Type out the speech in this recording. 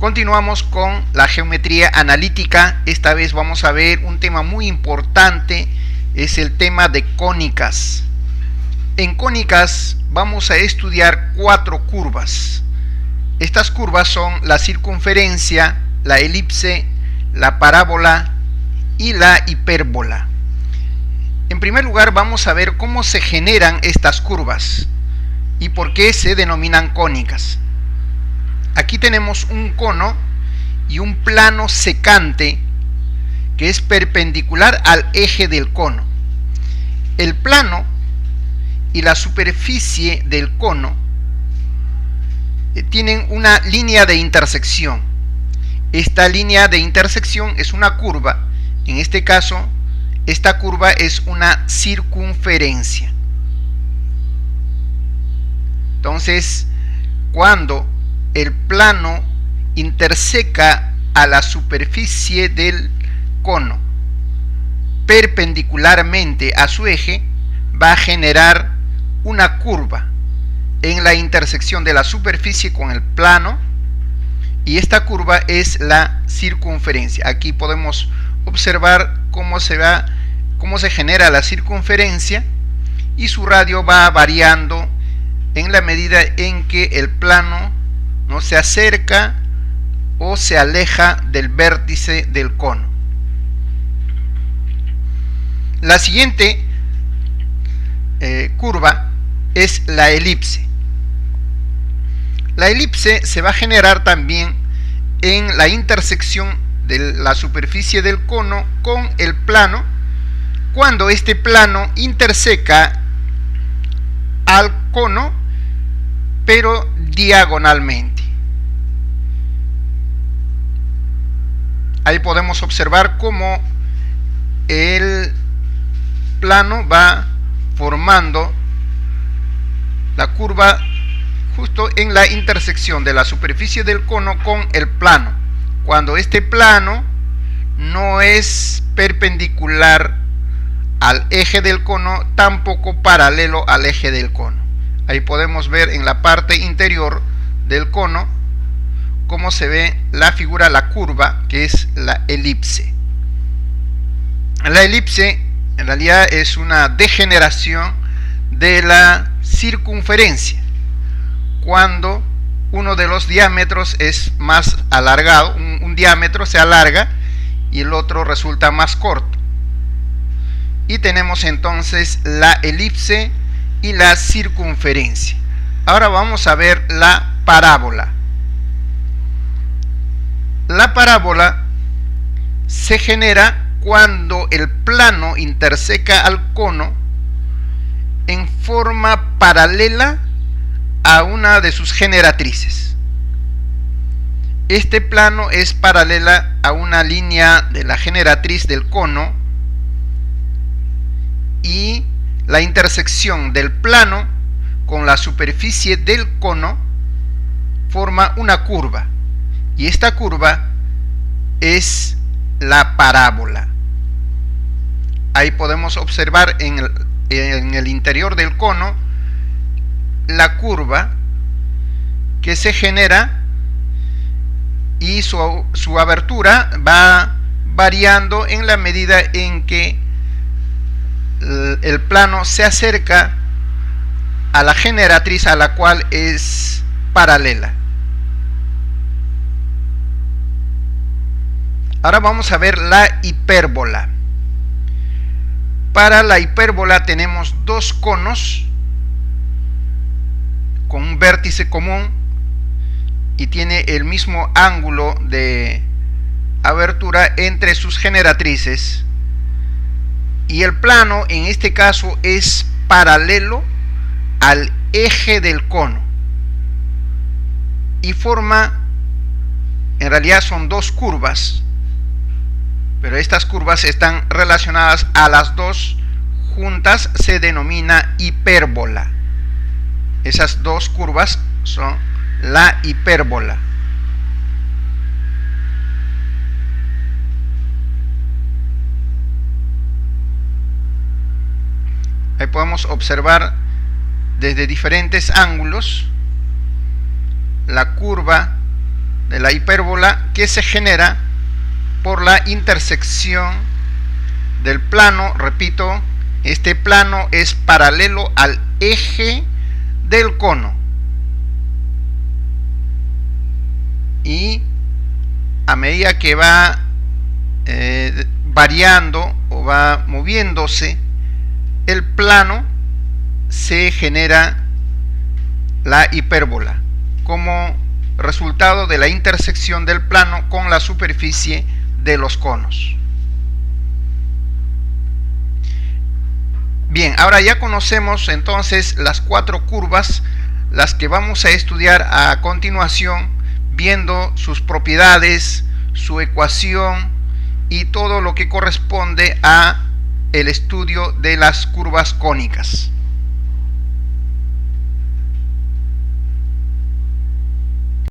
Continuamos con la geometría analítica. Esta vez vamos a ver un tema muy importante, es el tema de cónicas. En cónicas vamos a estudiar 4 curvas. Estas curvas son la circunferencia, la elipse, la parábola y la hipérbola. En primer lugar vamos a ver cómo se generan estas curvas y por qué se denominan cónicas. Aquí tenemos un cono y un plano secante que es perpendicular al eje del cono. El plano y la superficie del cono tienen una línea de intersección. Esta línea de intersección es una curva. En este caso, esta curva es una circunferencia. Entonces, cuando el plano interseca a la superficie del cono perpendicularmente a su eje, va a generar una curva en la intersección de la superficie con el plano, y esta curva es la circunferencia. Aquí podemos observar cómo se genera la circunferencia, y su radio va variando en la medida en que el plano no se acerca o se aleja del vértice del cono. La siguiente curva es la elipse. La elipse se va a generar también en la intersección de la superficie del cono con el plano, cuando este plano interseca al cono pero diagonalmente. Ahí podemos observar cómo el plano va formando la curva justo en la intersección de la superficie del cono con el plano, cuando este plano no es perpendicular al eje del cono, tampoco paralelo al eje del cono. Ahí podemos ver en la parte interior del cono cómo se ve la figura, la curva, que es la elipse. La elipse en realidad es una degeneración de la circunferencia, cuando uno de los diámetros es más alargado, un diámetro se alarga y el otro resulta más corto. Y tenemos entonces la elipse y la circunferencia. Ahora vamos a ver la parábola. La parábola se genera cuando el plano interseca al cono en forma paralela a una de sus generatrices. Este plano es paralela a una línea de la generatriz del cono, y la intersección del plano con la superficie del cono forma una curva, y esta curva es la parábola. Ahí podemos observar en el interior del cono la curva que se genera, y su abertura va variando en la medida en que el plano se acerca a la generatriz a la cual es paralela. Ahora vamos a ver la hipérbola. Para la hipérbola tenemos 2 conos con un vértice común y tiene el mismo ángulo de abertura entre sus generatrices, y el plano en este caso es paralelo al eje del cono y forma, en realidad son 2 curvas, pero estas curvas están relacionadas a las 2 juntas, se denomina hipérbola. Esas 2 curvas son la hipérbola. Ahí podemos observar desde diferentes ángulos la curva de la hipérbola que se genera por la intersección del plano. Repito, este plano es paralelo al eje del cono y a medida que va variando o va moviéndose el plano, se genera la hipérbola como resultado de la intersección del plano con la superficie de los conos. Bien, ahora ya conocemos entonces las 4 curvas, las que vamos a estudiar a continuación, viendo sus propiedades, su ecuación y todo lo que corresponde a el estudio de las curvas cónicas.